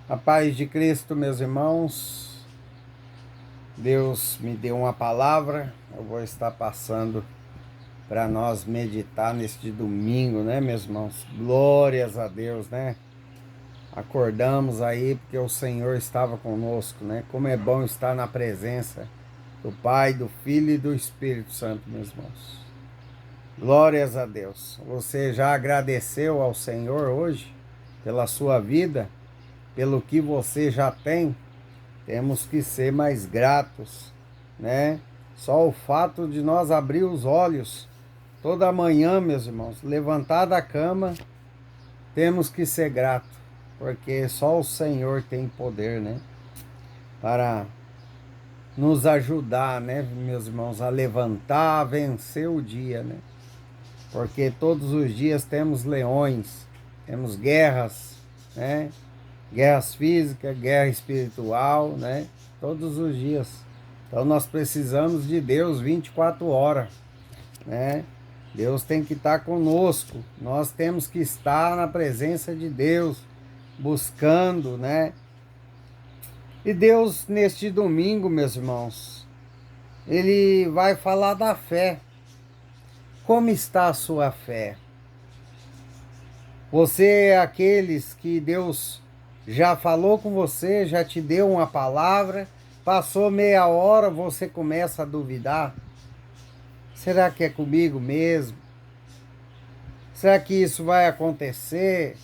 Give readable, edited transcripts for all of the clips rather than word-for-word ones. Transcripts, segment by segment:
A paz de Cristo, meus irmãos. Deus me deu uma palavra, eu vou estar passando para nós meditar neste domingo, né, meus irmãos? Glórias a Deus, né? Acordamos aí porque o Senhor estava conosco, né? Como é bom estar na presença do Pai, do Filho e do Espírito Santo, meus irmãos. Glórias a Deus. Você já agradeceu ao Senhor hoje pela sua vida, pelo que você já tem? Temos que ser mais gratos, né? Só o fato de nós abrir os olhos toda manhã, meus irmãos, levantar da cama, temos que ser gratos, porque só o Senhor tem poder, né? Para nos ajudar, né, meus irmãos, a levantar, a vencer o dia, né? Porque todos os dias temos leões, temos guerras, né? Guerras físicas, guerra espiritual, né? Todos os dias. Então nós precisamos de Deus 24 horas, né? Deus tem que estar conosco. Nós temos que estar na presença de Deus, buscando, né? E Deus, neste domingo, meus irmãos, Ele vai falar da fé. Como está a sua fé? Você é aqueles que Deus já falou com você, já te deu uma palavra, passou meia hora, você começa a duvidar. Será que é comigo mesmo? Será que isso vai acontecer?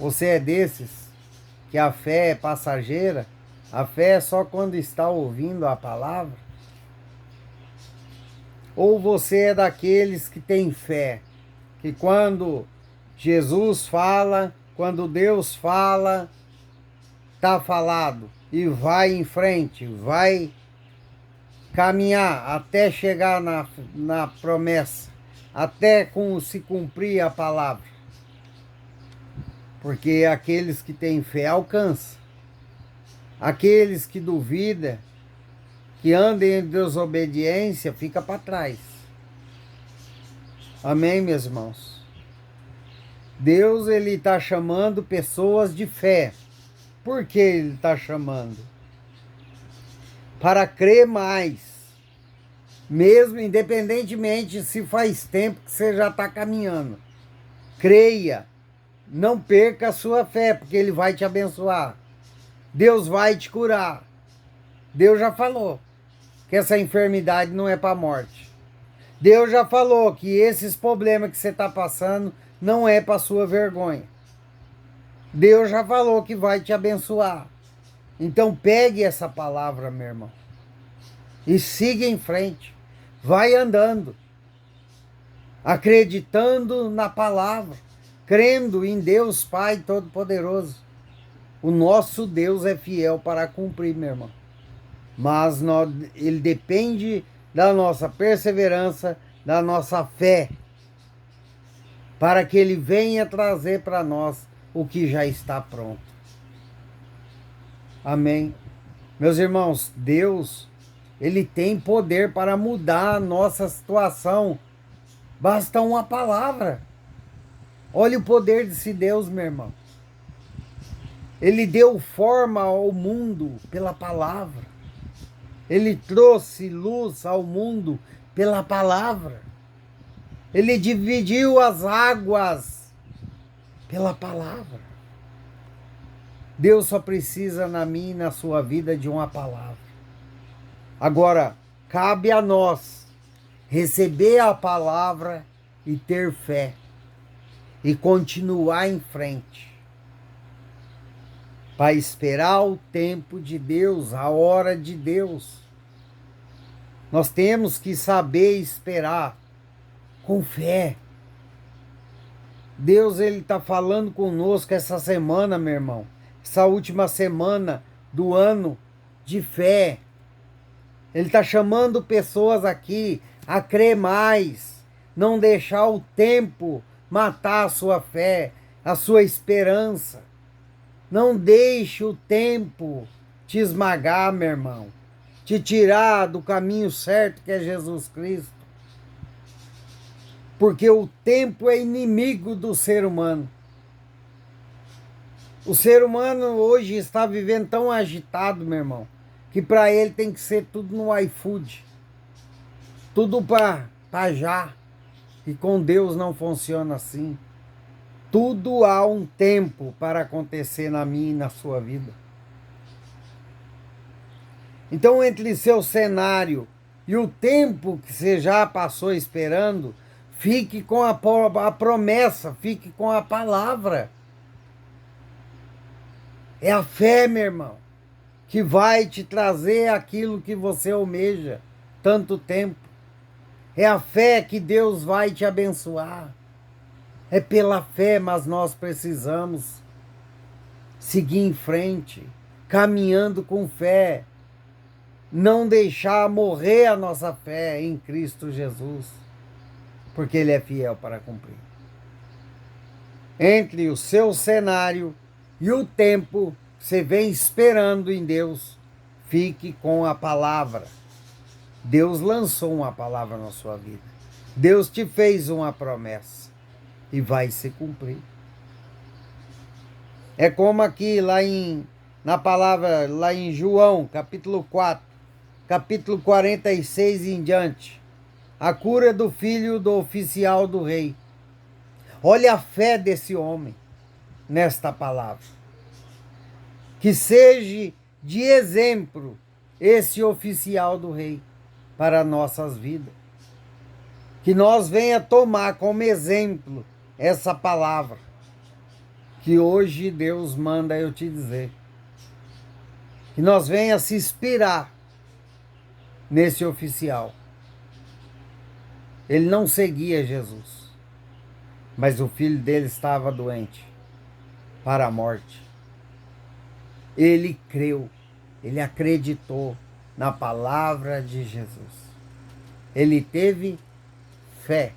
Você é desses que a fé é passageira? A fé é só quando está ouvindo a palavra? Ou você é daqueles que tem fé, que quando Jesus fala, quando Deus fala, está falado e vai em frente, vai caminhar até chegar na promessa, até se cumprir a palavra. Porque aqueles que têm fé alcançam. Aqueles que duvidam, que andam em desobediência, fica para trás. Amém, meus irmãos? Deus, ele está chamando pessoas de fé. Por que ele está chamando? Para crer mais. Mesmo independentemente se faz tempo que você já está caminhando. Creia. Não perca a sua fé, porque ele vai te abençoar. Deus vai te curar. Deus já falou que essa enfermidade não é para a morte. Deus já falou que esses problemas que você está passando não é para sua vergonha. Deus já falou que vai te abençoar. Então pegue essa palavra, meu irmão, e siga em frente. Vai andando, acreditando na palavra, crendo em Deus Pai Todo-Poderoso. O nosso Deus é fiel para cumprir, meu irmão. Mas ele depende da nossa perseverança, da nossa fé, para que ele venha trazer para nós o que já está pronto. Amém. Meus irmãos, Deus, ele tem poder para mudar a nossa situação. Basta uma palavra. Olha o poder desse Deus, meu irmão. Ele deu forma ao mundo pela palavra. Ele trouxe luz ao mundo pela palavra. Ele dividiu as águas pela palavra. Deus só precisa na minha e na sua vida de uma palavra. Agora, cabe a nós receber a palavra e ter fé. E continuar em frente. Para esperar o tempo de Deus, a hora de Deus. Nós temos que saber esperar com fé. Deus, ele está falando conosco essa semana, meu irmão. Essa última semana do ano de fé. Ele está chamando pessoas aqui a crer mais. Não deixar o tempo matar a sua fé, a sua esperança. Não deixe o tempo te esmagar, meu irmão. Te tirar do caminho certo que é Jesus Cristo. Porque o tempo é inimigo do ser humano. O ser humano hoje está vivendo tão agitado, meu irmão, que para ele tem que ser tudo no iFood. Tudo para já. E com Deus não funciona assim. Tudo há um tempo para acontecer na minha e na sua vida. Então, entre seu cenário e o tempo que você já passou esperando, fique com a promessa, fique com a palavra. É a fé, meu irmão, que vai te trazer aquilo que você almeja tanto tempo. É a fé que Deus vai te abençoar. É pela fé, mas nós precisamos seguir em frente, caminhando com fé. Não deixar morrer a nossa fé em Cristo Jesus, porque Ele é fiel para cumprir. Entre o seu cenário e o tempo que você vem esperando em Deus, fique com a palavra. Deus lançou uma palavra na sua vida. Deus te fez uma promessa e vai se cumprir. É como aqui na palavra, lá em João, capítulo 4, capítulo 46 em diante. A cura do filho do oficial do rei. Olha a fé desse homem nesta palavra. Que seja de exemplo esse oficial do rei para nossas vidas. Que nós venha tomar como exemplo essa palavra que hoje Deus manda eu te dizer. Que nós venha se inspirar nesse oficial. Ele não seguia Jesus, mas o filho dele estava doente para a morte. Ele creu, ele acreditou na palavra de Jesus. Ele teve fé.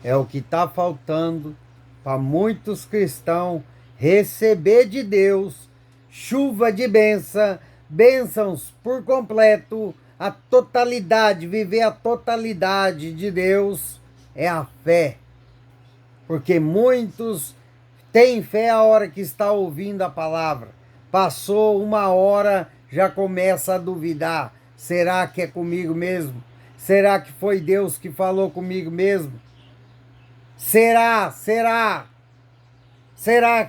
É o que está faltando para muitos cristãos receber de Deus chuva de bênçãos por completo, a totalidade, viver a totalidade de Deus é a fé. Porque muitos têm fé a hora que está ouvindo a palavra. Passou uma hora, já começa a duvidar. Será que é comigo mesmo? Será que foi Deus que falou comigo mesmo? Será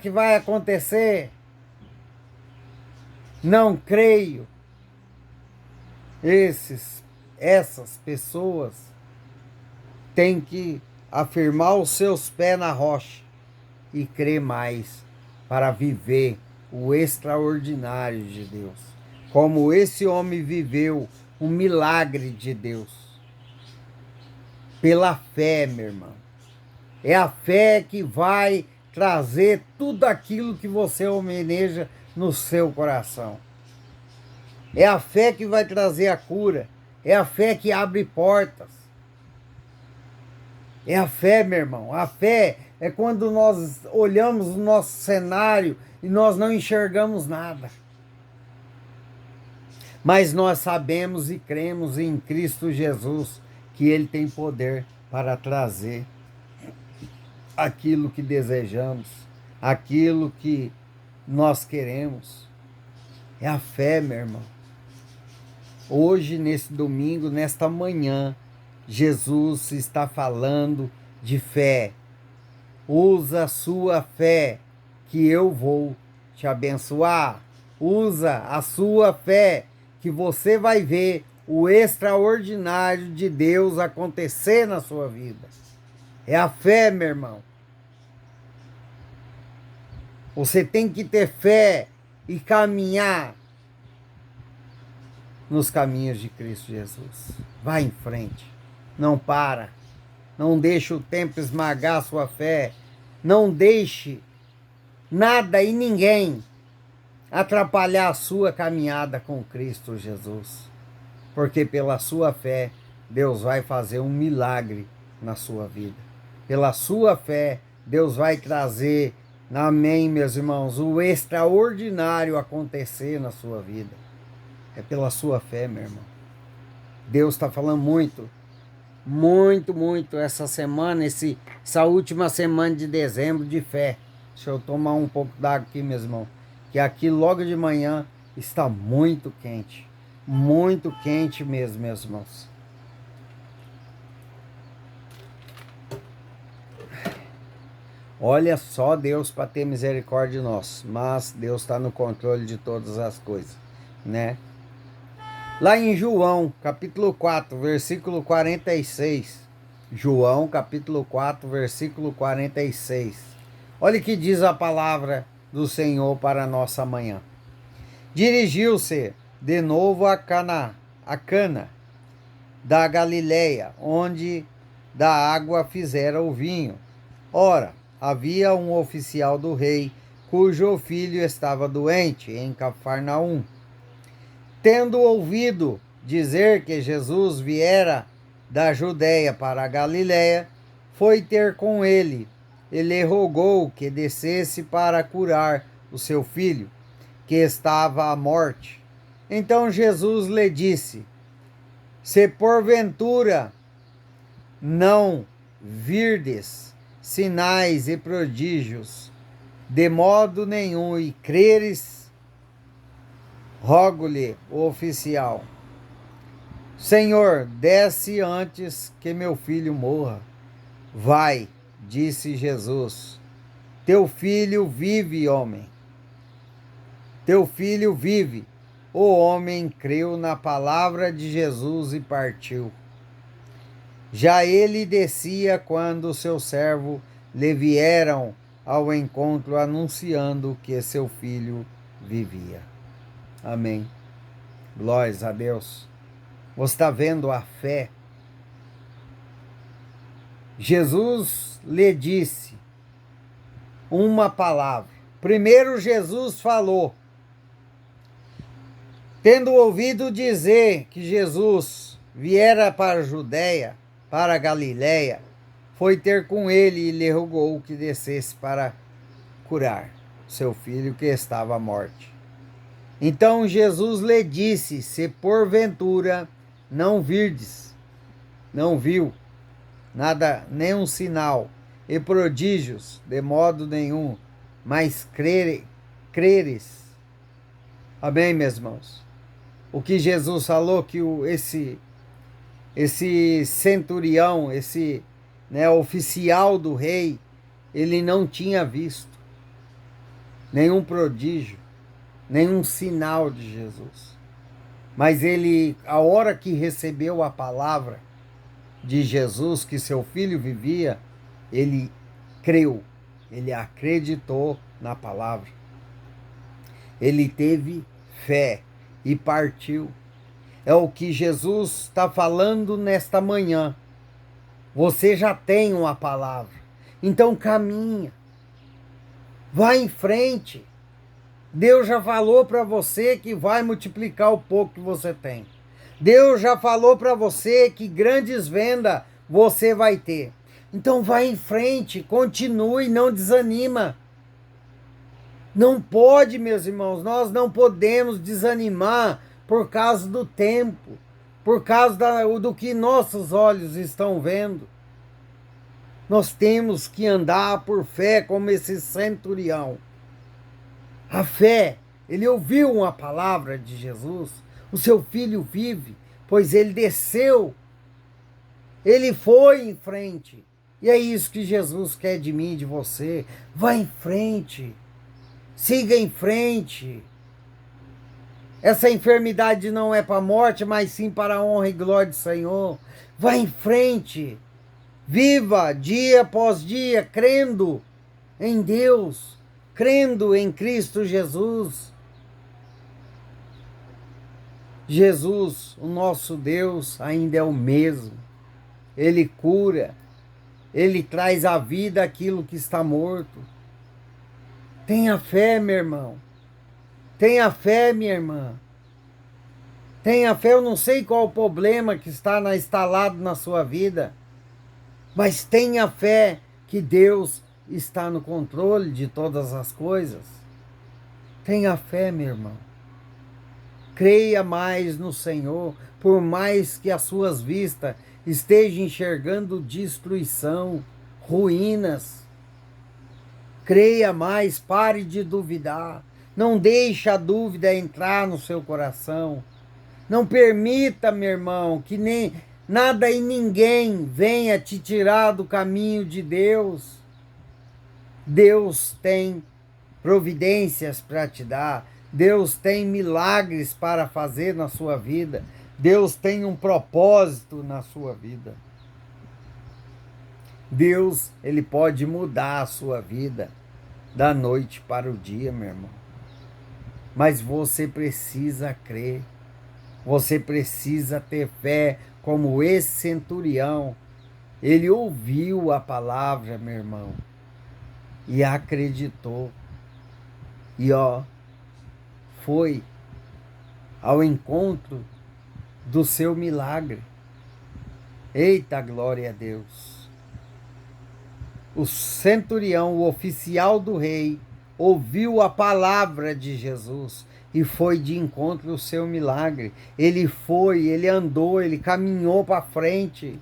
que vai acontecer? Não creio. Essas pessoas têm que afirmar os seus pés na rocha e crer mais para viver o extraordinário de Deus. Como esse homem viveu o milagre de Deus. Pela fé, meu irmão. É a fé que vai trazer tudo aquilo que você almeja no seu coração. É a fé que vai trazer a cura. É a fé que abre portas. É a fé, meu irmão. A fé é quando nós olhamos o nosso cenário e nós não enxergamos nada. Mas nós sabemos e cremos em Cristo Jesus que Ele tem poder para trazer aquilo que desejamos, aquilo que nós queremos. É a fé, meu irmão. Hoje, nesse domingo, nesta manhã, Jesus está falando de fé. Usa a sua fé, que eu vou te abençoar. Usa a sua fé, que você vai ver o extraordinário de Deus acontecer na sua vida. É a fé, meu irmão. Você tem que ter fé e caminhar nos caminhos de Cristo Jesus. Vá em frente. Não para. Não deixe o tempo esmagar a sua fé. Não deixe nada e ninguém atrapalhar a sua caminhada com Cristo Jesus. Porque pela sua fé, Deus vai fazer um milagre na sua vida. Pela sua fé, Deus vai trazer, amém, meus irmãos, o extraordinário acontecer na sua vida. É pela sua fé, meu irmão. Deus está falando muito essa semana, essa última semana de dezembro de fé. Deixa eu tomar um pouco d'água aqui, meu irmão. Que aqui logo de manhã está muito quente. Muito quente mesmo, meus irmãos. Olha só Deus para ter misericórdia de nós. Mas Deus está no controle de todas as coisas, né? Lá em João, capítulo 4, versículo 46. João, capítulo 4, versículo 46. Olha o que diz a palavra do Senhor para a nossa manhã. Dirigiu-se de novo a Cana da Galileia, onde da água fizera o vinho. Ora, havia um oficial do rei, cujo filho estava doente em Cafarnaum. Tendo ouvido dizer que Jesus viera da Judéia para a Galiléia, foi ter com ele. Ele rogou que descesse para curar o seu filho, que estava à morte. Então Jesus lhe disse: se porventura não virdes sinais e prodígios, de modo nenhum, e creres, rogo-lhe o oficial: Senhor, desce antes que meu filho morra. Vai, disse Jesus, teu filho vive, homem. Teu filho vive. O homem creu na palavra de Jesus e partiu. Já ele descia quando seu servo lhe vieram ao encontro anunciando que seu filho vivia. Amém. Glórias a Deus. Você está vendo a fé? Jesus lhe disse uma palavra. Primeiro Jesus falou. Tendo ouvido dizer que Jesus viera para a Judéia, para a Galiléia, foi ter com ele e lhe rogou que descesse para curar seu filho que estava à morte. Então Jesus lhe disse: se porventura não virdes, não viu nada, nenhum sinal e prodígios, de modo nenhum, mas creres. Amém, meus irmãos? O que Jesus falou, que esse centurião, esse oficial do rei, ele não tinha visto nenhum prodígio, nenhum sinal de Jesus. Mas ele, a hora que recebeu a palavra de Jesus, que seu filho vivia, ele creu, ele acreditou na palavra. Ele teve fé e partiu. É o que Jesus está falando nesta manhã. Você já tem uma palavra, então caminha, vai em frente. Deus já falou para você que vai multiplicar o pouco que você tem. Deus já falou para você que grandes vendas você vai ter. Então vai em frente, continue, não desanima. Não pode, meus irmãos, nós não podemos desanimar por causa do tempo, por causa do que nossos olhos estão vendo. Nós temos que andar por fé como esse centurião. A fé, ele ouviu uma palavra de Jesus, o seu filho vive, pois ele desceu, ele foi em frente. E é isso que Jesus quer de mim e de você. Vá em frente, siga em frente. Essa enfermidade não é para a morte, mas sim para a honra e glória do Senhor. Vá em frente, viva dia após dia, crendo em Deus, crendo em Cristo Jesus. Jesus, o nosso Deus, ainda é o mesmo. Ele cura, ele traz à vida aquilo que está morto. Tenha fé, meu irmão. Tenha fé, minha irmã. Tenha fé, eu não sei qual o problema que está instalado na sua vida, mas tenha fé que Deus está no controle de todas as coisas. Tenha fé, meu irmão. Creia mais no Senhor, por mais que as suas vistas estejam enxergando destruição, ruínas. Creia mais, pare de duvidar. Não deixe a dúvida entrar no seu coração. Não permita, meu irmão, que nem nada e ninguém venha te tirar do caminho de Deus. Deus tem providências para te dar. Deus tem milagres para fazer na sua vida. Deus tem um propósito na sua vida. Deus, ele pode mudar a sua vida da noite para o dia, meu irmão. Mas você precisa crer. Você precisa ter fé, como esse centurião. Ele ouviu a palavra, meu irmão, e acreditou. E foi ao encontro do seu milagre. Eita, glória a Deus! O centurião, o oficial do rei, ouviu a palavra de Jesus e foi de encontro ao seu milagre. Ele foi, ele andou, ele caminhou para frente.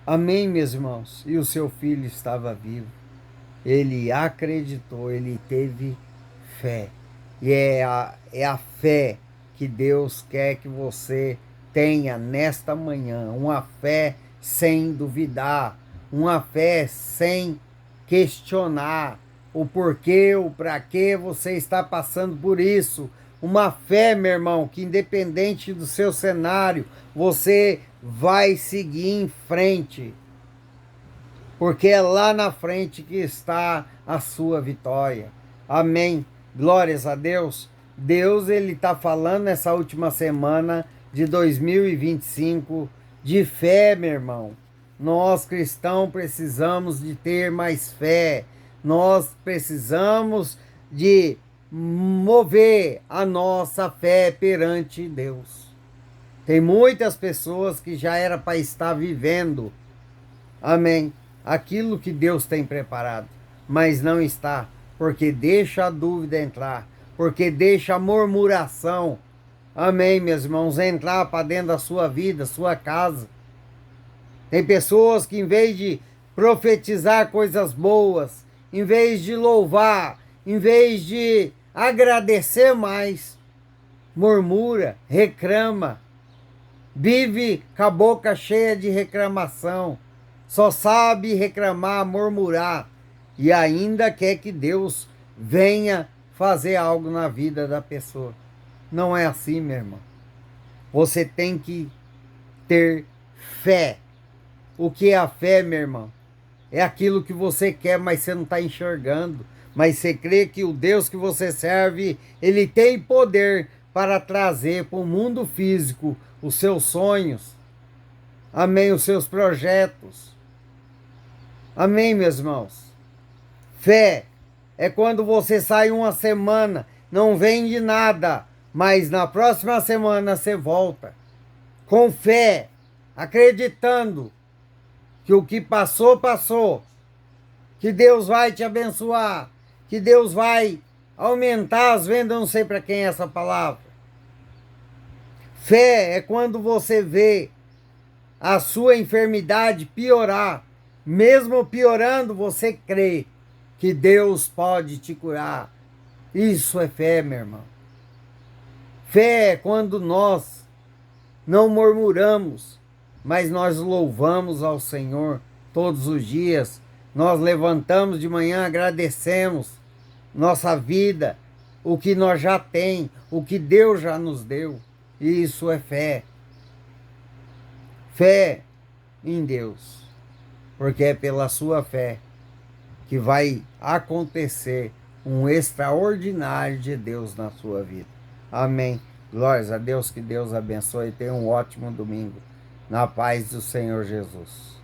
Amém, meus irmãos? E o seu filho estava vivo. Ele acreditou, ele teve fé. E é a fé que Deus quer que você tenha nesta manhã. Uma fé sem duvidar. Uma fé sem questionar o porquê, o para quê você está passando por isso. Uma fé, meu irmão, que independente do seu cenário, você vai seguir em frente. Porque é lá na frente que está a sua vitória. Amém. Glórias a Deus. Deus, ele está falando nessa última semana de 2025 de fé, meu irmão. Nós cristãos precisamos de ter mais fé. Nós precisamos de mover a nossa fé perante Deus. Tem muitas pessoas que já era para estar vivendo, amém, aquilo que Deus tem preparado, mas não está, porque deixa a dúvida entrar, porque deixa a murmuração, amém, meus irmãos, entrar para dentro da sua vida, sua casa. Tem pessoas que, em vez de profetizar coisas boas, em vez de louvar, em vez de agradecer mais, murmura, reclama, vive com a boca cheia de reclamação, só sabe reclamar, murmurar, e ainda quer que Deus venha fazer algo na vida da pessoa. Não é assim, meu irmão. Você tem que ter fé. O que é a fé, meu irmão? É aquilo que você quer, mas você não está enxergando. Mas você crê que o Deus que você serve, ele tem poder para trazer para o mundo físico os seus sonhos. Amém, os seus projetos. Amém, meus irmãos. Fé é quando você sai uma semana, não vende nada, mas na próxima semana você volta. Com fé, acreditando que o que passou, passou. Que Deus vai te abençoar. Que Deus vai aumentar as vendas. Não sei para quem é essa palavra. Fé é quando você vê a sua enfermidade piorar. Mesmo piorando, você crê que Deus pode te curar. Isso é fé, meu irmão. Fé é quando nós não murmuramos, mas nós louvamos ao Senhor todos os dias. Nós levantamos de manhã, agradecemos nossa vida, o que nós já tem, o que Deus já nos deu. Isso é fé. Fé em Deus. Porque é pela sua fé que vai acontecer um extraordinário de Deus na sua vida. Amém. Glórias a Deus, que Deus abençoe e tenha um ótimo domingo. Na paz do Senhor Jesus.